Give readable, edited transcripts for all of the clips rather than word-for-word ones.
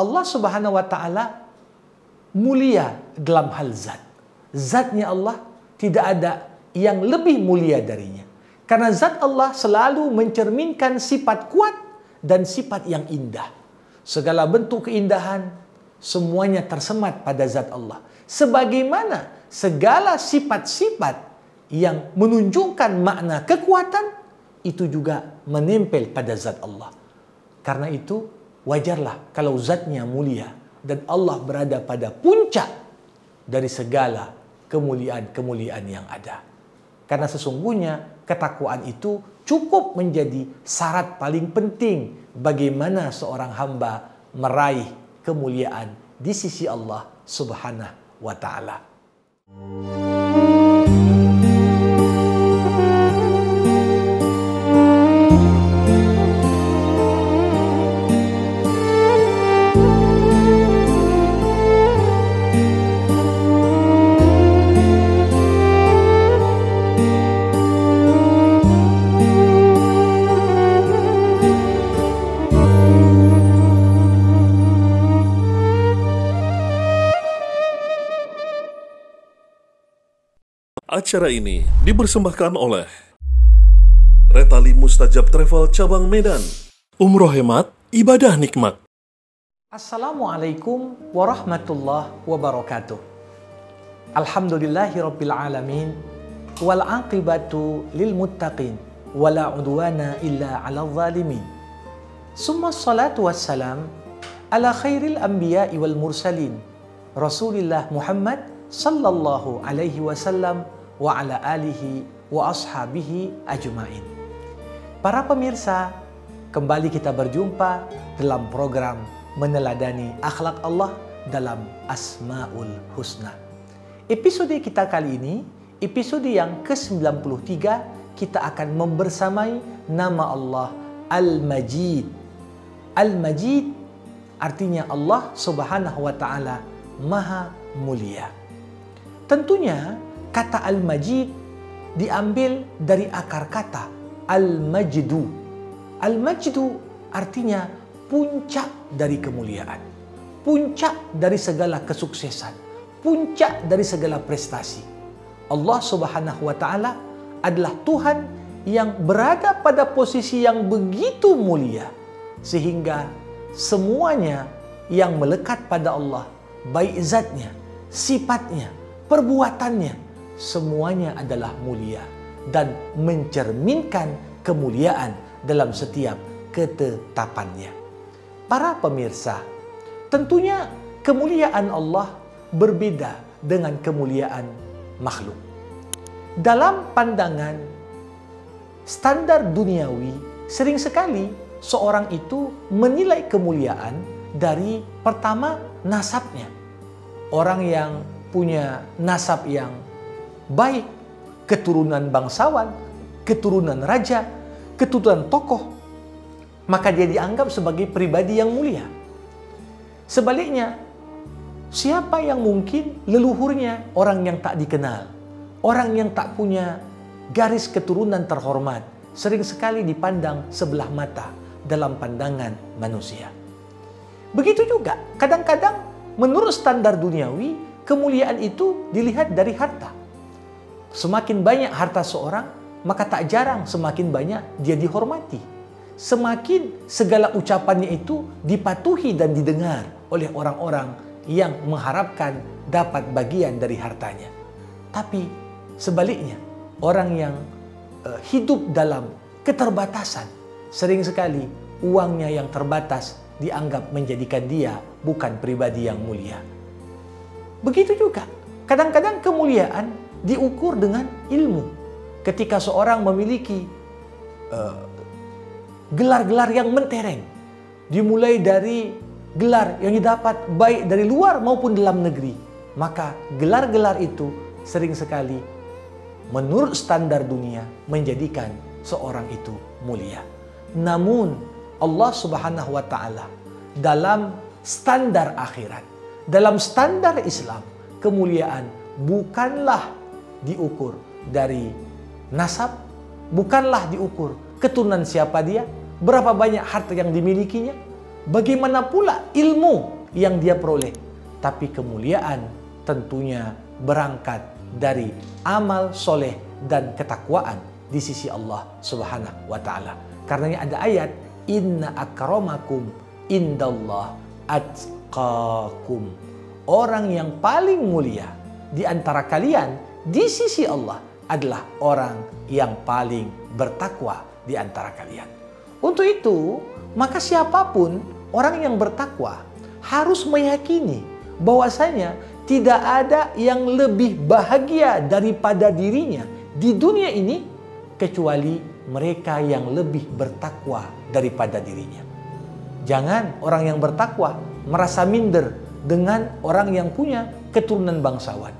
Allah Subhanahu wa taala mulia dalam hal zat. Zatnya Allah tidak ada yang lebih mulia darinya. Karena zat Allah selalu mencerminkan sifat kuat dan sifat yang indah. Segala bentuk keindahan semuanya tersemat pada zat Allah. Sebagaimana segala sifat-sifat yang menunjukkan makna kekuatan itu juga menempel pada zat Allah. Karena itu wajarlah kalau zatnya mulia dan Allah berada pada puncak dari segala kemuliaan-kemuliaan yang ada. Karena sesungguhnya ketakwaan itu cukup menjadi syarat paling penting bagaimana seorang hamba meraih kemuliaan di sisi Allah Subhanahu wa taala. Acara ini dipersembahkan oleh Retali Mustajab Travel Cabang Medan. Umroh hemat, ibadah nikmat. Assalamualaikum warahmatullahi wabarakatuh. Alhamdulillahirabbil alamin wal aqibatu lil muttaqin wala udwana illa 'alal zalimin. Summa salatu wassalam ala khairil anbiya'i wal mursalin Rasulillah Muhammad sallallahu alaihi wasallam wa ala alihi wa ashabihi ajma'in. Para pemirsa, kembali kita berjumpa dalam program Meneladani Akhlak Allah dalam Asmaul Husna. Episode kita kali ini, episode yang ke-93, kita akan membersamai nama Allah Al-Majid. Al-Majid artinya Allah Subhanahu wa taala Maha Mulia. Tentunya kata Al-Majid diambil dari akar kata Al-Majdu. Al-Majdu artinya puncak dari kemuliaan, puncak dari segala kesuksesan, puncak dari segala prestasi. Allah Subhanahu wa taala adalah Tuhan yang berada pada posisi yang begitu mulia sehingga semuanya yang melekat pada Allah, baik zatnya, sifatnya, perbuatannya, semuanya adalah mulia dan mencerminkan kemuliaan dalam setiap ketetapannya. Para pemirsa, tentunya kemuliaan Allah berbeda dengan kemuliaan makhluk. Dalam pandangan standar duniawi, sering sekali seorang itu menilai kemuliaan dari pertama nasabnya. Orang yang punya nasab yang baik, keturunan bangsawan, keturunan raja, keturunan tokoh, maka dia dianggap sebagai pribadi yang mulia. Sebaliknya, siapa yang mungkin leluhurnya orang yang tak dikenal, orang yang tak punya garis keturunan terhormat, sering sekali dipandang sebelah mata dalam pandangan manusia. Begitu juga, kadang-kadang menurut standar duniawi, kemuliaan itu dilihat dari harta. Semakin banyak harta seorang, maka tak jarang semakin banyak dia dihormati. Semakin segala ucapannya itu dipatuhi dan didengar oleh orang-orang yang mengharapkan dapat bagian dari hartanya. Tapi sebaliknya, orang yang hidup dalam keterbatasan, sering sekali uangnya yang terbatas dianggap menjadikan dia bukan pribadi yang mulia. Begitu juga, kadang-kadang kemuliaan diukur dengan ilmu. Ketika seorang memiliki gelar-gelar yang mentereng, dimulai dari gelar yang didapat baik dari luar maupun dalam negeri, maka gelar-gelar itu sering sekali menurut standar dunia menjadikan seorang itu mulia. Namun Allah Subhanahu wa taala dalam standar akhirat, dalam standar Islam, kemuliaan bukanlah diukur dari nasab, bukanlah diukur keturunan siapa dia, berapa banyak harta yang dimilikinya, Bagaimana pula ilmu yang dia peroleh? Tapi kemuliaan tentunya berangkat dari amal soleh dan ketakwaan di sisi Allah Subhanahu wa Ta'ala. Karenanya ada ayat, inna akramakum indallah atqakum. Orang yang paling mulia di antara kalian di sisi Allah adalah orang yang paling bertakwa di antara kalian. Untuk itu, maka siapapun orang yang bertakwa harus meyakini bahwasanya tidak ada yang lebih bahagia daripada dirinya di dunia ini kecuali mereka yang lebih bertakwa daripada dirinya. Jangan orang yang bertakwa merasa minder dengan orang yang punya keturunan bangsawan.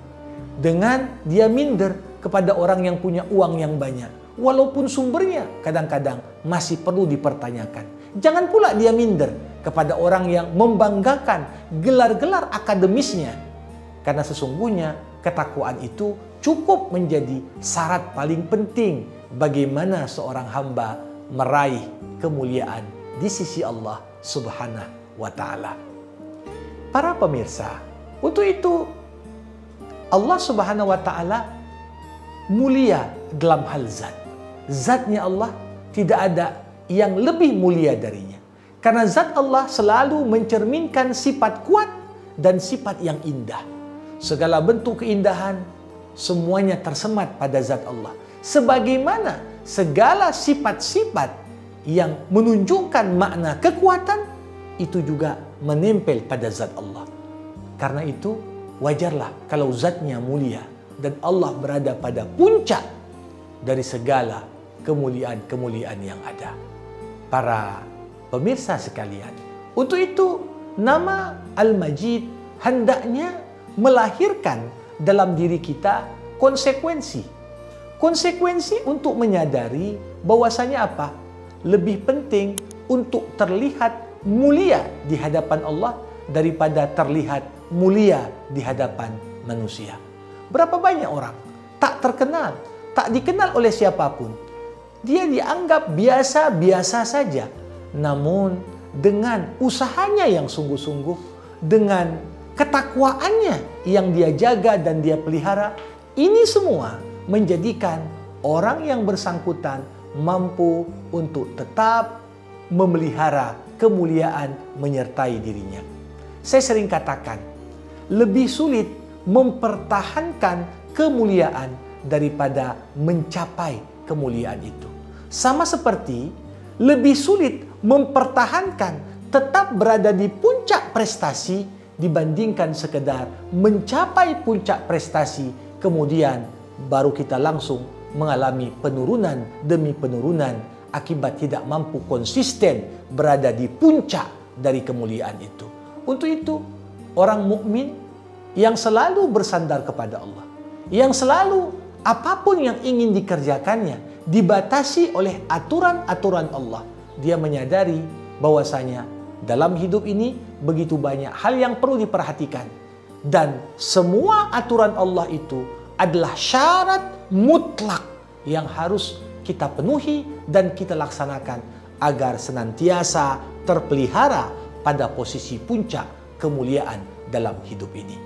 Dengan dia minder kepada orang yang punya uang yang banyak. Walaupun sumbernya kadang-kadang masih perlu dipertanyakan. Jangan pula dia minder kepada orang yang membanggakan gelar-gelar akademisnya. Karena sesungguhnya ketakwaan itu cukup menjadi syarat paling penting bagaimana seorang hamba meraih kemuliaan di sisi Allah Subhanahu wa Ta'ala. Para pemirsa, untuk itu Allah Subhanahu wa Ta'ala mulia dalam hal zat. Zatnya Allah tidak ada yang lebih mulia darinya. Karena zat Allah selalu mencerminkan sifat kuat dan sifat yang indah. Segala bentuk keindahan semuanya tersemat pada zat Allah. Sebagaimana segala sifat-sifat yang menunjukkan makna kekuatan itu juga menempel pada zat Allah. Karena itu wajarlah kalau zatnya mulia dan Allah berada pada puncak dari segala kemuliaan-kemuliaan yang ada. Para pemirsa sekalian, untuk itu nama Al-Majid hendaknya melahirkan dalam diri kita konsekuensi. Konsekuensi untuk menyadari bahwasanya apa? Lebih penting untuk terlihat mulia di hadapan Allah daripada terlihat mulia di hadapan manusia. Berapa banyak orang tak terkenal, tak dikenal oleh siapapun. Dia dianggap biasa-biasa saja. Namun dengan usahanya yang sungguh-sungguh, dengan ketakwaannya yang dia jaga dan dia pelihara, ini semua menjadikan orang yang bersangkutan mampu untuk tetap memelihara kemuliaan menyertai dirinya. Saya sering katakan, lebih sulit mempertahankan kemuliaan daripada mencapai kemuliaan itu. Sama seperti lebih sulit mempertahankan tetap berada di puncak prestasi dibandingkan sekedar mencapai puncak prestasi kemudian baru kita langsung mengalami penurunan demi penurunan akibat tidak mampu konsisten berada di puncak dari kemuliaan itu. Untuk itu, orang mukmin yang selalu bersandar kepada Allah, yang selalu apapun yang ingin dikerjakannya dibatasi oleh aturan-aturan Allah, dia menyadari bahwasanya dalam hidup ini begitu banyak hal yang perlu diperhatikan dan semua aturan Allah itu adalah syarat mutlak yang harus kita penuhi dan kita laksanakan agar senantiasa terpelihara pada posisi puncak kemuliaan dalam hidup ini.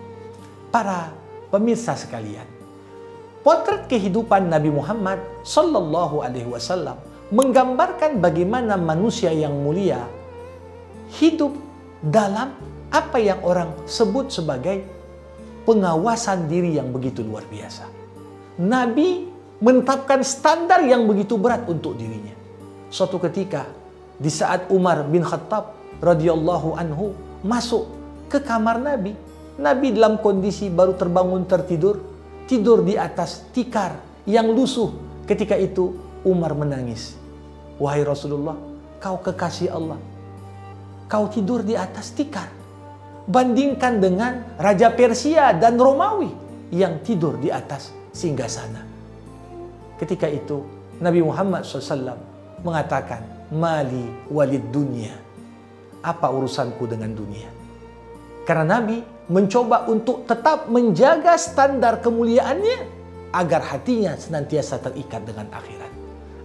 Para pemirsa sekalian, potret kehidupan Nabi Muhammad Sallallahu Alaihi Wasallam menggambarkan bagaimana manusia yang mulia hidup dalam apa yang orang sebut sebagai pengawasan diri yang begitu luar biasa. Nabi menetapkan standar yang begitu berat untuk dirinya. Suatu ketika di saat Umar bin Khattab radhiyallahu anhu masuk ke kamar Nabi, Nabi dalam kondisi baru terbangun tertidur, tidur di atas tikar yang lusuh. Ketika itu Umar menangis. Wahai Rasulullah, kau kekasih Allah, kau tidur di atas tikar. Bandingkan dengan Raja Persia dan Romawi yang tidur di atas singgasana. Ketika itu Nabi Muhammad SAW mengatakan, Mali walid dunia. Apa urusanku dengan dunia? Karena Nabi mencoba untuk tetap menjaga standar kemuliaannya agar hatinya senantiasa terikat dengan akhirat.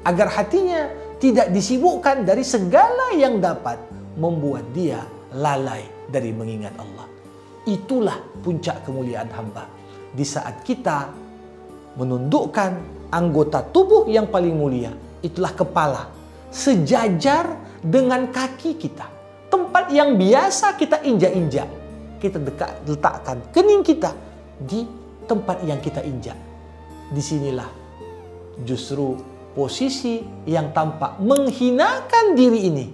Agar hatinya tidak disibukkan dari segala yang dapat membuat dia lalai dari mengingat Allah. Itulah puncak kemuliaan hamba. Di saat kita menundukkan anggota tubuh yang paling mulia, itulah kepala, sejajar dengan kaki kita. Tempat yang biasa kita injak-injak, kita letakkan kening kita di tempat yang kita injak. Disinilah justru posisi yang tampak menghinakan diri ini,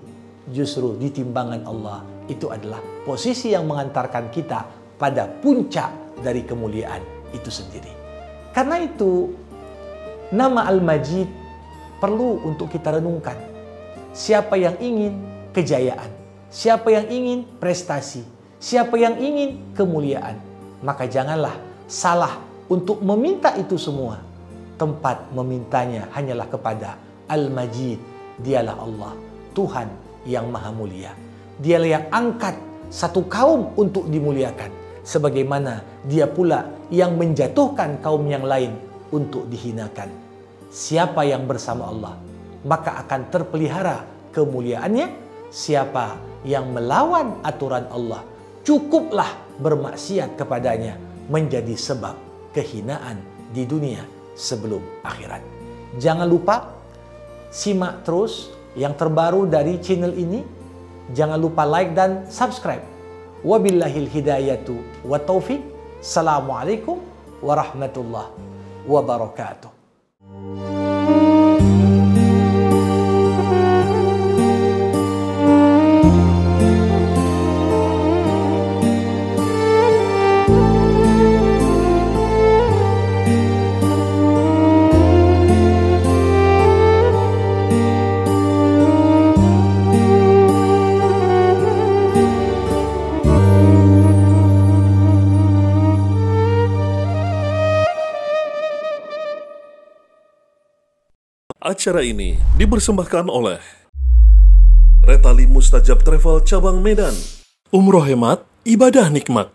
justru di timbangan Allah itu adalah posisi yang mengantarkan kita pada puncak dari kemuliaan itu sendiri. Karena itu nama Al-Majid perlu untuk kita renungkan. Siapa yang ingin kejayaan, siapa yang ingin prestasi, siapa yang ingin kemuliaan, maka janganlah salah untuk meminta itu semua. Tempat memintanya hanyalah kepada Al-Majid. Dialah Allah, Tuhan yang maha mulia. Dialah yang angkat satu kaum untuk dimuliakan, sebagaimana dia pula yang menjatuhkan kaum yang lain untuk dihinakan. Siapa yang bersama Allah, maka akan terpelihara kemuliaannya. Siapa yang melawan aturan Allah, cukuplah bermaksiat kepadanya menjadi sebab kehinaan di dunia sebelum akhirat. Jangan lupa simak terus yang terbaru dari channel ini. Jangan lupa like dan subscribe. Wabillahil hidayatu wa taufiq. Assalamualaikum warahmatullahi wabarakatuh. Acara ini dipersembahkan oleh Retali Mustajab Travel Cabang Medan. Umroh hemat, ibadah nikmat.